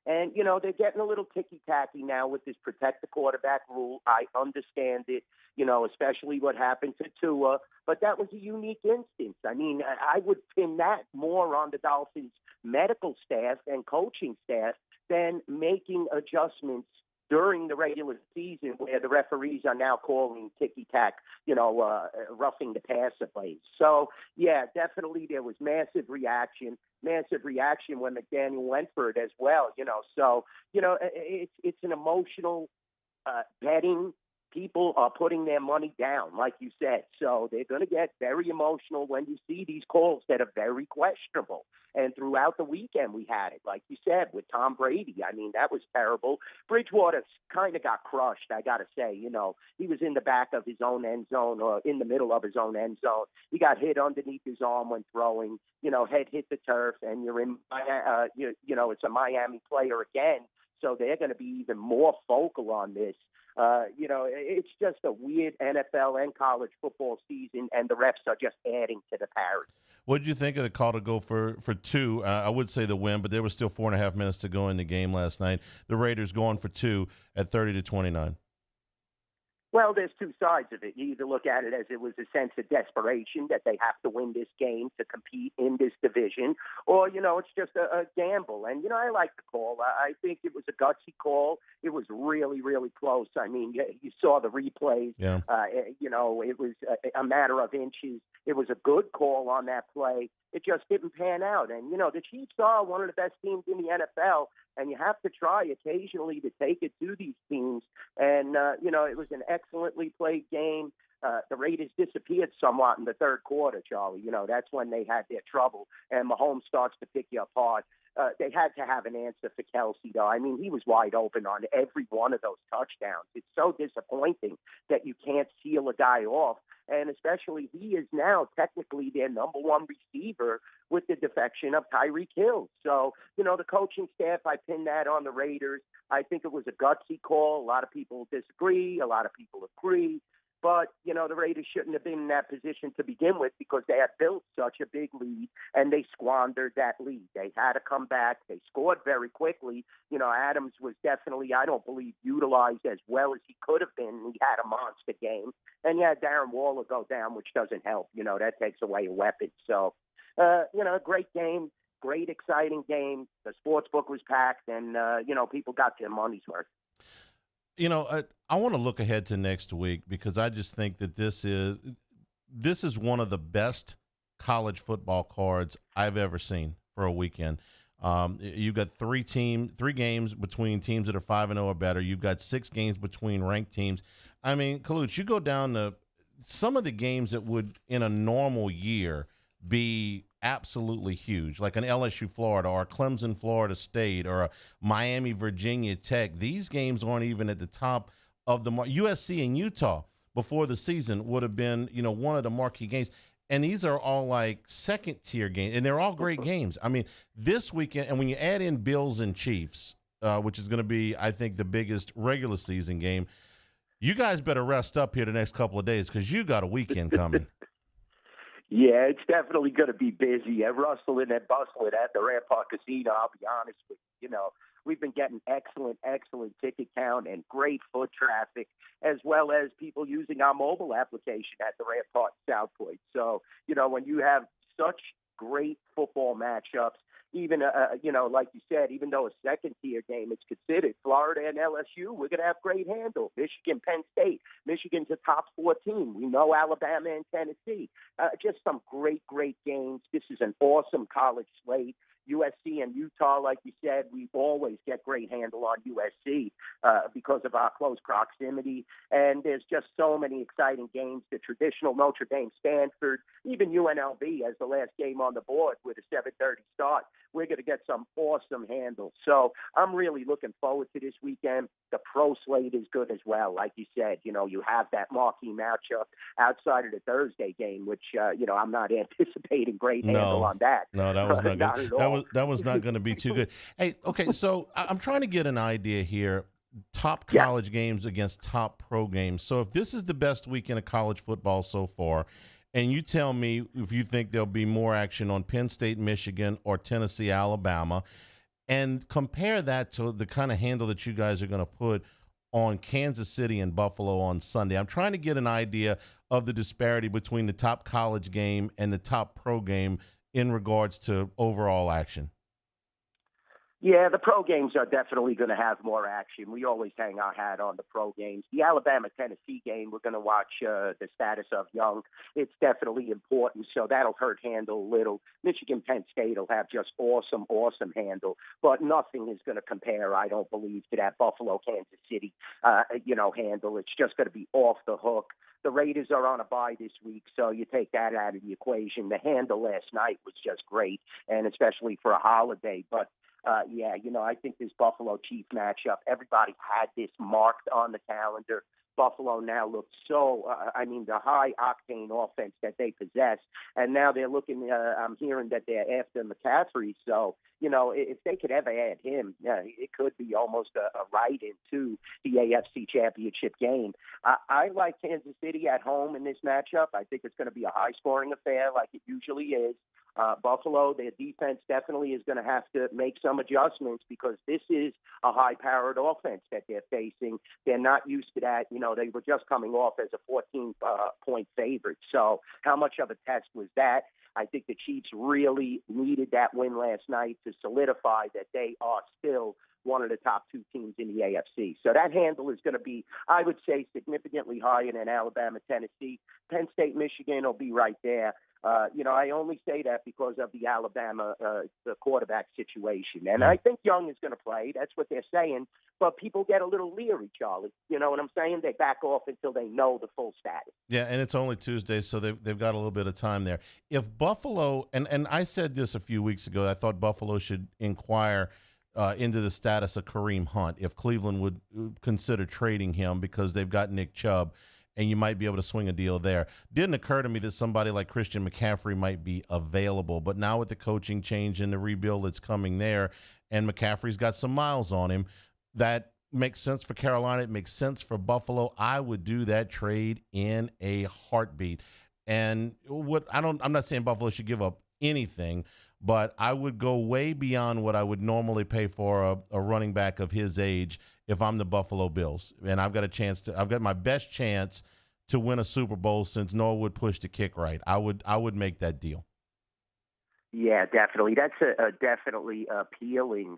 Speaker 2: And, they're getting a little ticky-tacky now with this protect the quarterback rule. I understand it, especially what happened to Tua, but that was a unique instance. I mean, I would pin that more on the Dolphins' medical staff and coaching staff than making adjustments during the regular season where the referees are now calling ticky-tack, roughing the passer plays. So, yeah, definitely there was massive reaction when McDaniel went for it as well, So, it's an emotional betting. People are putting their money down, like you said. So they're going to get very emotional when you see these calls that are very questionable. And throughout the weekend, we had it, like you said, with Tom Brady. I mean, that was terrible. Bridgewater kind of got crushed, I got to say. He was in the back of his own end zone or in the middle of his own end zone. He got hit underneath his arm when throwing, head hit the turf, and you're in, it's a Miami player again. So they're going to be even more focal on this. It's just a weird NFL and college football season, and the refs are just adding to the parody.
Speaker 1: What did you think of the call to go for 2? I would say the win, but there was still 4.5 minutes to go in the game last night. The Raiders going for 2 at 30-29.
Speaker 2: Well, there's 2 sides of it. You either look at it as it was a sense of desperation that they have to win this game to compete in this division, or, it's just a gamble. And, I like the call. I think it was a gutsy call. It was really, really close. I mean, you saw the replays.
Speaker 1: Yeah.
Speaker 2: It was a matter of inches. It was a good call on that play. It just didn't pan out. And, the Chiefs are one of the best teams in the NFL, and you have to try occasionally to take it to these teams. And, it was an excellently played game. The Raiders disappeared somewhat in the third quarter, Charlie. That's when they had their trouble, and Mahomes starts to pick you apart. They had to have an answer for Kelsey, though. I mean, he was wide open on every one of those touchdowns. It's so disappointing that you can't seal a guy off, and especially he is now technically their number 1 receiver with the defection of Tyreek Hill. So, the coaching staff, I pin that on the Raiders. I think it was a gutsy call. A lot of people disagree. A lot of people agree. But, the Raiders shouldn't have been in that position to begin with because they had built such a big lead, and they squandered that lead. They had to come back. They scored very quickly. Adams was definitely, I don't believe, utilized as well as he could have been. He had a monster game. And, Darren Waller go down, which doesn't help. That takes away a weapon. So, great game, great, exciting game. The sports book was packed, and, people got their money's worth.
Speaker 1: I want to look ahead to next week because I just think that this is one of the best college football cards I've ever seen for a weekend. You've got 3 games between teams that are 5-0 or better. You've got 6 games between ranked teams. I mean, Colucci, you go down to some of the games that would in a normal year be absolutely huge, like an LSU Florida or a Clemson Florida State or a Miami Virginia Tech. These games aren't even at the top of the USC and Utah before the season would have been, one of the marquee games. And these are all like second tier games, and they're all great games. I mean, this weekend, and when you add in Bills and Chiefs, which is going to be, I think, the biggest regular season game. You guys better rest up here the next couple of days because you got a weekend coming.
Speaker 2: Yeah, it's definitely going to be busy and rustling and bustling at the Rampart Casino. I'll be honest with you. We've been getting excellent ticket count and great foot traffic, as well as people using our mobile application at the Rampart South Point. So, when you have such great football matchups, even, like you said, even though a second-tier game is considered, Florida and LSU, we're going to have great handle. Michigan, Penn State. Michigan's a top 14. We know Alabama and Tennessee. Just some great games. This is an awesome college slate. USC and Utah, like you said, we always get great handle on USC because of our close proximity. And there's just so many exciting games. The traditional Notre Dame, Stanford, even UNLV as the last game on the board with a 7:30 start. We're going to get some awesome handle. So I'm really looking forward to this weekend. The pro slate is good as well. Like you said, you have that marquee matchup outside of the Thursday game, which, I'm not anticipating great handle on that.
Speaker 1: No, that was not
Speaker 2: Not
Speaker 1: good.
Speaker 2: at all.
Speaker 1: That was not going to be too good. Hey, okay, so I'm trying to get an idea here. Top college games against top pro games. So if this is the best weekend of college football so far, and you tell me if you think there'll be more action on Penn State, Michigan, or Tennessee, Alabama, and compare that to the kind of handle that you guys are going to put on Kansas City and Buffalo on Sunday. I'm trying to get an idea of the disparity between the top college game and the top pro game in regards to overall action.
Speaker 2: Yeah, the pro games are definitely going to have more action. We always hang our hat on the pro games. The Alabama-Tennessee game, we're going to watch the status of Young. It's definitely important, so that'll hurt handle a little. Michigan-Penn State will have just awesome handle, but nothing is going to compare, I don't believe, to that Buffalo-Kansas City, handle. It's just going to be off the hook. The Raiders are on a bye this week, so you take that out of the equation. The handle last night was just great, and especially for a holiday, but I think this Buffalo Chief matchup, everybody had this marked on the calendar. Buffalo now looks the high-octane offense that they possess, and now they're looking, I'm hearing that they're after McCaffrey, so, if they could ever add him, it could be almost a right into the AFC Championship game. I like Kansas City at home in this matchup. I think it's going to be a high-scoring affair like it usually is. Buffalo, their defense definitely is going to have to make some adjustments because this is a high-powered offense that they're facing. They're not used to that. They were just coming off as a 14-point favorite. So how much of a test was that? I think the Chiefs really needed that win last night to solidify that they are still one of the top two teams in the AFC. So that handle is going to be, I would say, significantly higher than Alabama, Tennessee. Penn State, Michigan will be right there. I only say that because of the Alabama the quarterback situation. And I think Young is going to play. That's what they're saying. But people get a little leery, Charlie. You know what I'm saying? They back off until they know the full status.
Speaker 1: Yeah, and it's only Tuesday, so they've got a little bit of time there. If Buffalo, and I said this a few weeks ago, I thought Buffalo should inquire into the status of Kareem Hunt, if Cleveland would consider trading him because they've got Nick Chubb, and you might be able to swing a deal there. Didn't occur to me that somebody like Christian McCaffrey might be available, but now with the coaching change and the rebuild that's coming there, and McCaffrey's got some miles on him, that makes sense for Carolina. It makes sense for Buffalo. I would do that trade in a heartbeat. And I'm not saying Buffalo should give up anything, but I would go way beyond what I would normally pay for a running back of his age if I'm the Buffalo Bills. And I've got my best chance to win a Super Bowl since Noah would push the kick right. I would make that deal.
Speaker 2: Yeah, definitely. That's a definitely appealing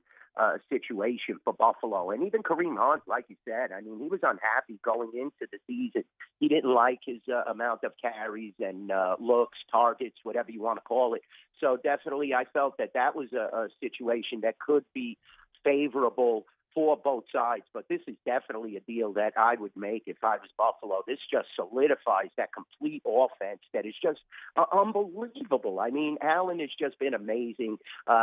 Speaker 2: situation for Buffalo. And even Kareem Hunt, like you said, I mean, he was unhappy going into the season. He didn't like his amount of carries and looks, targets, whatever you want to call it. So definitely I felt that was a situation that could be favorable for both sides, but this is definitely a deal that I would make if I was Buffalo. This just solidifies that complete offense that is just unbelievable. I mean, Allen has just been amazing.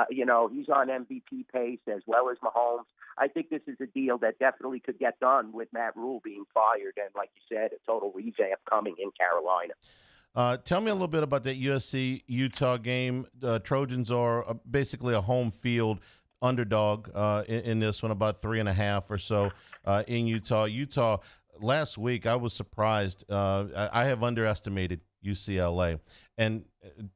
Speaker 2: He's on MVP pace as well as Mahomes. I think this is a deal that definitely could get done with Matt Rule being fired and, like you said, a total revamp coming in Carolina.
Speaker 1: Tell me a little bit about that USC-Utah game. Trojans are basically a home field underdog in this one, about 3.5 or so in Utah. Utah, last week, I was surprised. I have underestimated UCLA and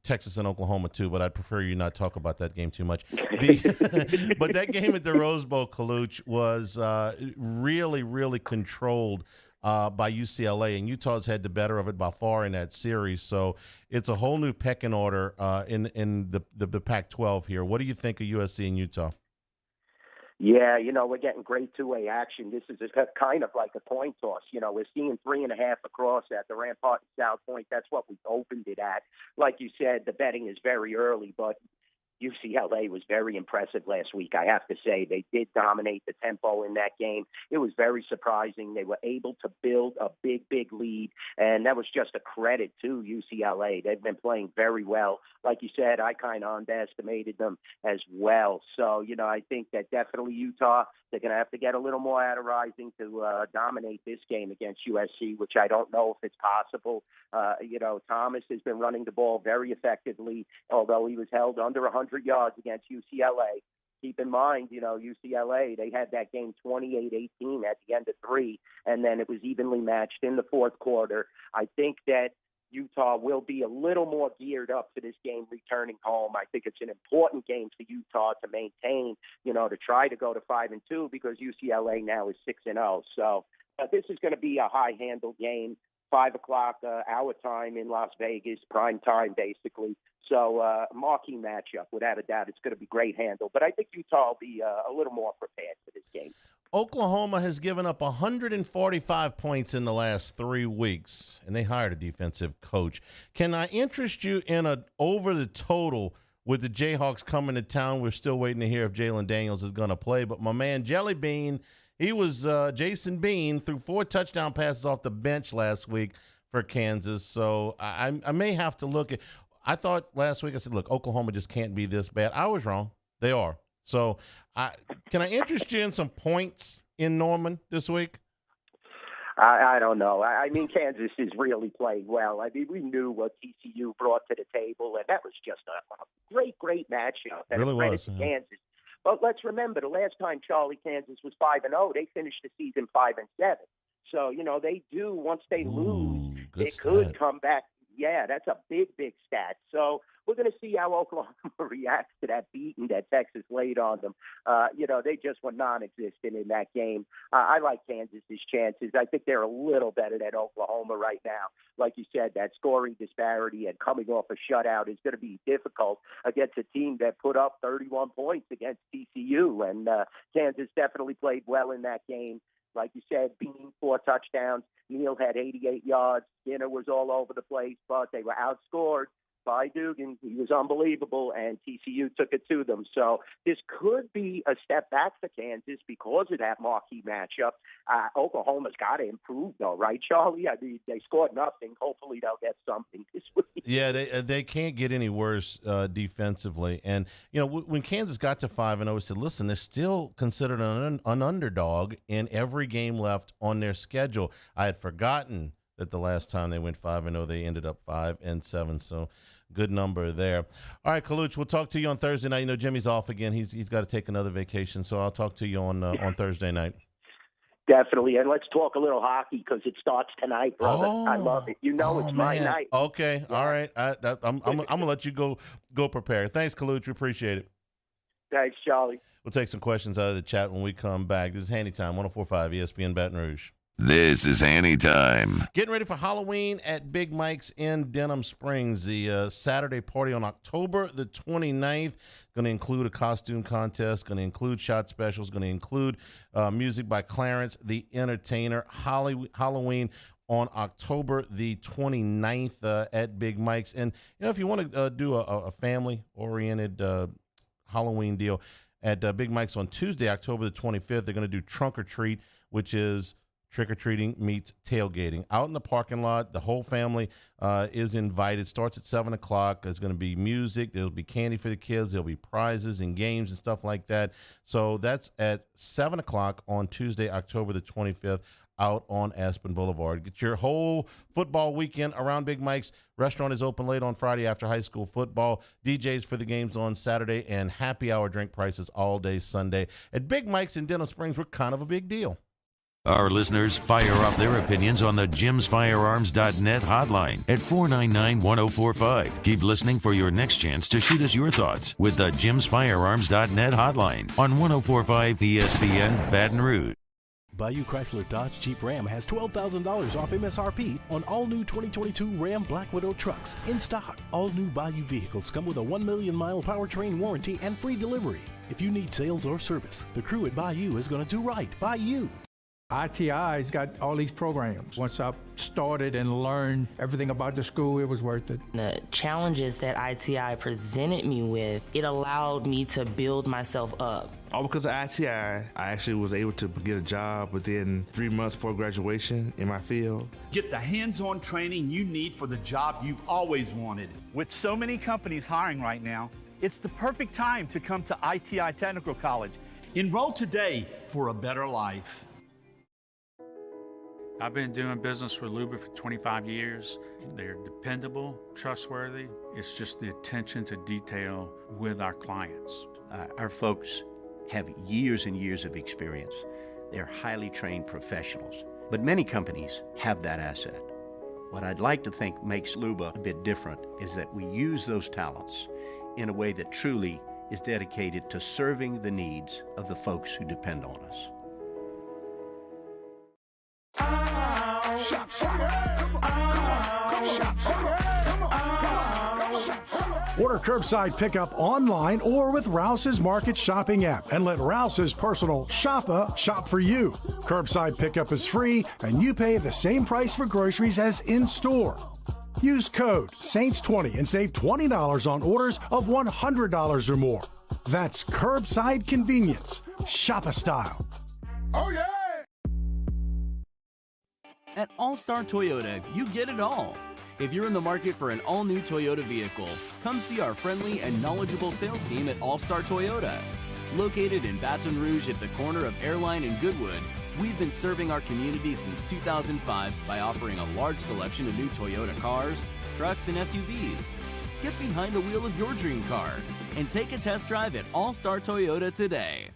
Speaker 1: Texas and Oklahoma too, but I'd prefer you not talk about that game too much. But that game at the Rose Bowl, Kaluch, was really, really controlled by UCLA, and Utah's had the better of it by far in that series. So it's a whole new pecking order in the Pac-12 here. What do you think of USC and Utah?
Speaker 2: Yeah, we're getting great two-way action. This is kind of like a coin toss. We're seeing 3.5 across at the Rampart and South Point. That's what we opened it at. Like you said, the betting is very early, but UCLA was very impressive last week. I have to say, they did dominate the tempo in that game. It was very surprising. They were able to build a big, big lead, and that was just a credit to UCLA. They've been playing very well. Like you said, I kind of underestimated them as well. So, I think that definitely Utah, they're going to have to get a little more out of Rising to dominate this game against USC, which I don't know if it's possible. Thomas has been running the ball very effectively, although he was held under 100 yards against UCLA. Keep in mind, UCLA, they had that game 28-18 at the end of 3, and then it was evenly matched in the fourth quarter. I think that Utah will be a little more geared up for this game returning home. I think it's an important game for Utah to maintain, to try to go to 5-2 because UCLA now is 6-0. So this is going to be a high-handled game, 5 o'clock our time in Las Vegas, prime time basically. So marquee matchup, without a doubt. It's going to be great handle. But I think Utah will be a little more prepared for this game.
Speaker 1: Oklahoma has given up 145 points in the last 3 weeks, and they hired a defensive coach. Can I interest you in an over the total with the Jayhawks coming to town? We're still waiting to hear if Jalen Daniels is going to play, but my man Jelly Bean, he was Jason Bean, threw 4 touchdown passes off the bench last week for Kansas. So I may have to look at – I thought last week, I said, look, Oklahoma just can't be this bad. I was wrong. They are. So can I interest you in some points in Norman this week?
Speaker 2: I don't know. I mean, Kansas is really playing well. I mean, we knew what TCU brought to the table, and that was just a great, great matchup. And
Speaker 1: really was.
Speaker 2: Kansas. But let's remember, the last time Kansas was 5-0, they finished the season 5-7. So, they do, once they lose, they could come back. Yeah, that's a big, big stat. So we're going to see how Oklahoma reacts to that beating that Texas laid on them. They just were non-existent in that game. I like Kansas's chances. I think they're a little better than Oklahoma right now. Like you said, that scoring disparity and coming off a shutout is going to be difficult against a team that put up 31 points against TCU. And Kansas definitely played well in that game. Like you said, Bean 4 touchdowns. Neal had 88 yards. Skinner was all over the place, but they were outscored by Dugan. He was unbelievable, and TCU took it to them. So this could be a step back for Kansas because of that marquee matchup. Oklahoma's got to improve, though, right, Charlie? I mean, they scored nothing. Hopefully they'll get something this week.
Speaker 1: Yeah, they can't get any worse defensively. And, when Kansas got to 5-0, we said, listen, they're still considered an underdog in every game left on their schedule. I had forgotten that the last time they went 5-0, they ended up 5-7. So good number there. All right, Kaluch, we'll talk to you on Thursday night. Jimmy's off again. He's got to take another vacation, so I'll talk to you on Thursday night.
Speaker 2: Definitely, and let's talk a little hockey because it starts tonight, brother. I love it. It's my night.
Speaker 1: Okay, yeah. All right. I'm gonna let you go prepare. Thanks, Kaluch. We appreciate it.
Speaker 2: Thanks, Charlie.
Speaker 1: We'll take some questions out of the chat when we come back. This is Hanny Time, 104.5 ESPN Baton Rouge.
Speaker 5: This is Hanny Time.
Speaker 1: Getting ready for Halloween at Big Mike's in Denham Springs. The Saturday party on October the 29th. Going to include a costume contest. Going to include shot specials. Going to include music by Clarence the Entertainer. Halloween on October the 29th at Big Mike's. And, if you want to do a family-oriented Halloween deal at Big Mike's on Tuesday, October the 25th, they're going to do Trunk or Treat, which is trick-or-treating meets tailgating. Out in the parking lot, the whole family is invited. Starts at 7 o'clock. There's going to be music. There'll be candy for the kids. There'll be prizes and games and stuff like that. So that's at 7 o'clock on Tuesday, October the 25th, out on Aspen Boulevard. Get your whole football weekend around Big Mike's. Restaurant is open late on Friday after high school football. DJs for the games on Saturday, and happy hour drink prices all day Sunday. At Big Mike's in Denham Springs, we're kind of a big deal.
Speaker 5: Our listeners fire off their opinions on the jimsfirearms.net hotline at 499-1045. Keep listening for your next chance to shoot us your thoughts with the jimsfirearms.net hotline on 1045 ESPN Baton Rouge.
Speaker 7: Bayou Chrysler Dodge Jeep Ram has $12,000 off MSRP on all new 2022 Ram Black Widow trucks in stock. All new Bayou vehicles come with a 1 million mile powertrain warranty and free delivery. If you need sales or service, the crew at Bayou is going to do right by you.
Speaker 3: ITI's got all these programs. Once I started and learned everything about the school, it was worth it.
Speaker 4: The challenges that ITI presented me with, it allowed me to build myself up.
Speaker 6: All because of ITI, I actually was able to get a job within 3 months before graduation in my field.
Speaker 9: Get the hands-on training you need for the job you've always wanted. With so many companies hiring right now, it's the perfect time to come to ITI Technical College. Enroll today for a better life.
Speaker 13: I've been doing business with Luba for 25 years. They're dependable, trustworthy. It's just the attention to detail with our clients.
Speaker 14: Our folks have years and years of experience. They're highly trained professionals, but many companies have that asset. What I'd like to think makes Luba a bit different is that we use those talents in a way that truly is dedicated to serving the needs of the folks who depend on us.
Speaker 24: Order curbside pickup online or with Rouse's Market Shopping app and let Rouse's personal shopper shop for you. Curbside pickup is free and you pay the same price for groceries as in-store. Use code SAINTS20 and save $20 on orders of $100 or more. That's curbside convenience. Shopper style.
Speaker 9: Oh, yeah!
Speaker 25: At All-Star Toyota, you get it all. If you're in the market for an all-new Toyota vehicle, come see our friendly and knowledgeable sales team at All-Star Toyota. Located in Baton Rouge at the corner of Airline and Goodwood, we've been serving our community since 2005 by offering a large selection of new Toyota cars, trucks, and SUVs. Get behind the wheel of your dream car and take a test drive at All-Star Toyota today.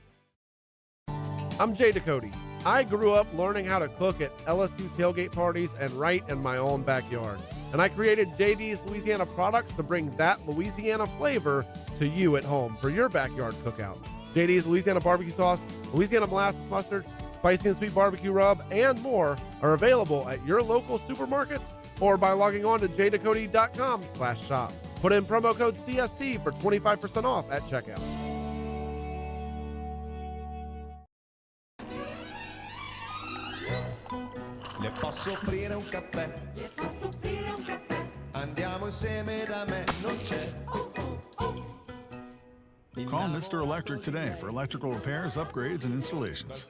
Speaker 26: I'm Jay Ducote. I grew up learning how to cook at LSU tailgate parties and right in my own backyard. And I created JD's Louisiana products to bring that Louisiana flavor to you at home for your backyard cookout. JD's Louisiana barbecue sauce, Louisiana molasses mustard, spicy and sweet barbecue rub, and more are available at your local supermarkets or by logging on to jducote.com/shop. Put in promo code CST for 25% off at checkout.
Speaker 27: Le posso offrire un caffè? Andiamo insieme da me, non c'è.
Speaker 28: Call Mr. Electric today for electrical repairs, upgrades, and installations.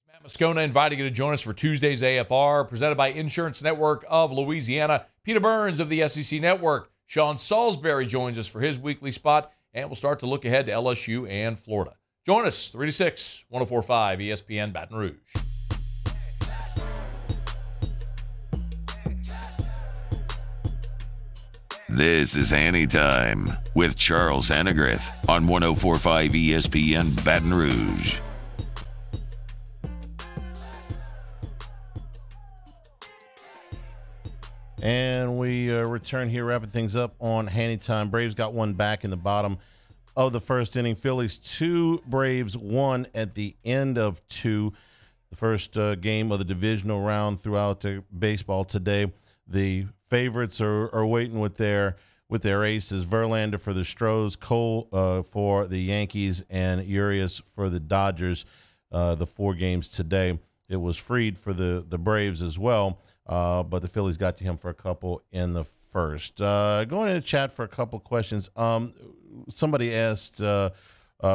Speaker 29: Matt Moscona inviting you to join us for Tuesday's AFR, presented by Insurance Network of Louisiana. Peter Burns of the SEC Network. Sean Salisbury joins us for his weekly spot, and we'll start to look ahead to LSU and Florida. Join us, 3 to 6, 104.5 ESPN Baton Rouge.
Speaker 5: This is Hanny Time with Charles Hannegrith on 104.5 ESPN Baton Rouge.
Speaker 1: And we return here, wrapping things up on Hanny Time. Braves got one back in the bottom of the first inning. Phillies 2, Braves 1 at the end of 2. The first game of the divisional round throughout the baseball today. The favorites are waiting with their aces. Verlander for the Stros, Cole for the Yankees, and Urias for the Dodgers. The 4 games today. It was Fried for the Braves as well, but the Phillies got to him for a couple in the first. Going into chat for a couple questions. Somebody asked,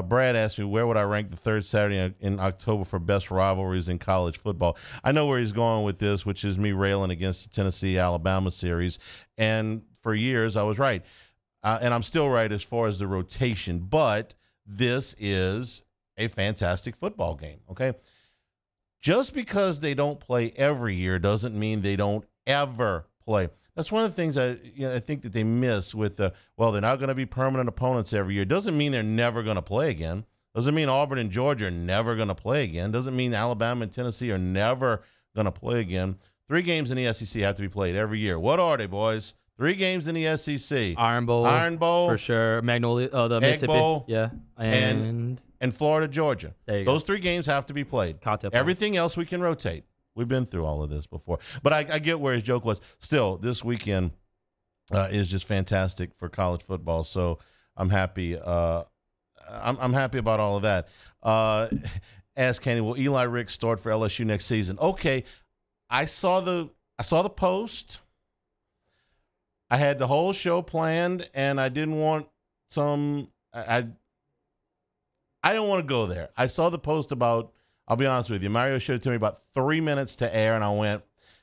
Speaker 1: Brad asked me, where would I rank the third Saturday in October for best rivalries in college football? I know where he's going with this, which is me railing against the Tennessee-Alabama series. And for years, I was right. And I'm still right as far as the rotation. But this is a fantastic football game, okay? Just because they don't play every year doesn't mean they don't ever play. That's one of the things I think that they miss with they're not going to be permanent opponents every year. Doesn't mean they're never going to play again. Doesn't mean Auburn and Georgia are never going to play again. Doesn't mean Alabama and Tennessee are never going to play again. 3 games in the SEC have to be played every year. What are they, boys? 3 games in the SEC.
Speaker 8: Iron Bowl. For sure. Magnolia, the
Speaker 1: Egg
Speaker 8: Mississippi.
Speaker 1: Bowl,
Speaker 8: yeah.
Speaker 1: And Florida, Georgia.
Speaker 8: There you
Speaker 1: Those
Speaker 8: go.
Speaker 1: 3 games have to be played.
Speaker 8: Content
Speaker 1: Everything else we can rotate. We've been through all of this before. But I get where his joke was. Still, this weekend is just fantastic for college football. So I'm happy. I'm happy about all of that. Ask Hanny, will Eli Ricks start for LSU next season? Okay, I saw the post. I had the whole show planned, and I didn't want I didn't want to go there. I saw the post about. I'll be honest with you. Mario showed it to me about 3 minutes to air, and I went,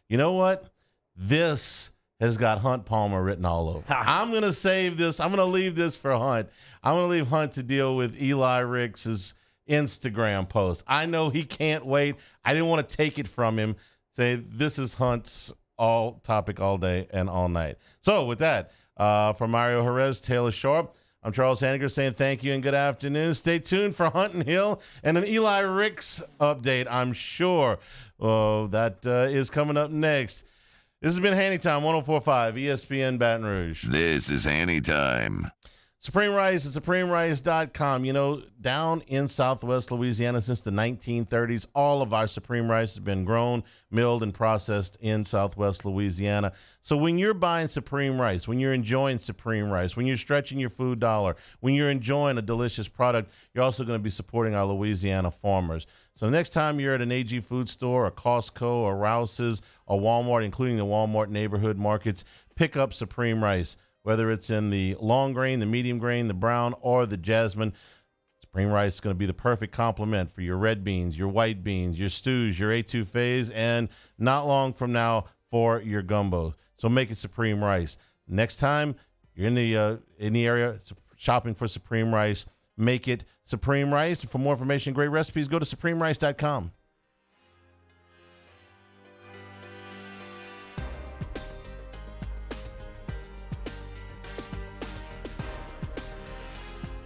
Speaker 1: you know what? This has got Hunt Palmer written all over. I'm going to save this. I'm going to leave this for Hunt. I'm going to leave Hunt to deal with Eli Ricks' Instagram post. I know he can't wait. I didn't want to take it from him. Say, this is Hunt's all topic all day and all night. So with that, for Mario Jerez, Taylor Sharp, I'm Charles Hanniger saying thank you and good afternoon. Stay tuned for Hunt and Hill and an Eli Ricks update, I'm sure. That is coming up next. This has been Hanny Time, 104.5 ESPN Baton Rouge.
Speaker 5: This is Hanny Time.
Speaker 1: Supreme Rice at SupremeRice.com. You know, down in Southwest Louisiana since the 1930s, all of our Supreme Rice has been grown, milled, and processed in Southwest Louisiana. So when you're buying Supreme Rice, when you're enjoying Supreme Rice, when you're stretching your food dollar, when you're enjoying a delicious product, you're also going to be supporting our Louisiana farmers. So next time you're at an AG food store, a Costco, a Rouse's, a Walmart, including the Walmart neighborhood markets, pick up Supreme Rice. Whether it's in the long grain, the medium grain, the brown, or the jasmine, Supreme Rice is going to be the perfect complement for your red beans, your white beans, your stews, your etouffees, and not long from now for your gumbo. So make it Supreme Rice. Next time you're in the area shopping for Supreme Rice, make it Supreme Rice. For more information, great recipes, go to SupremeRice.com.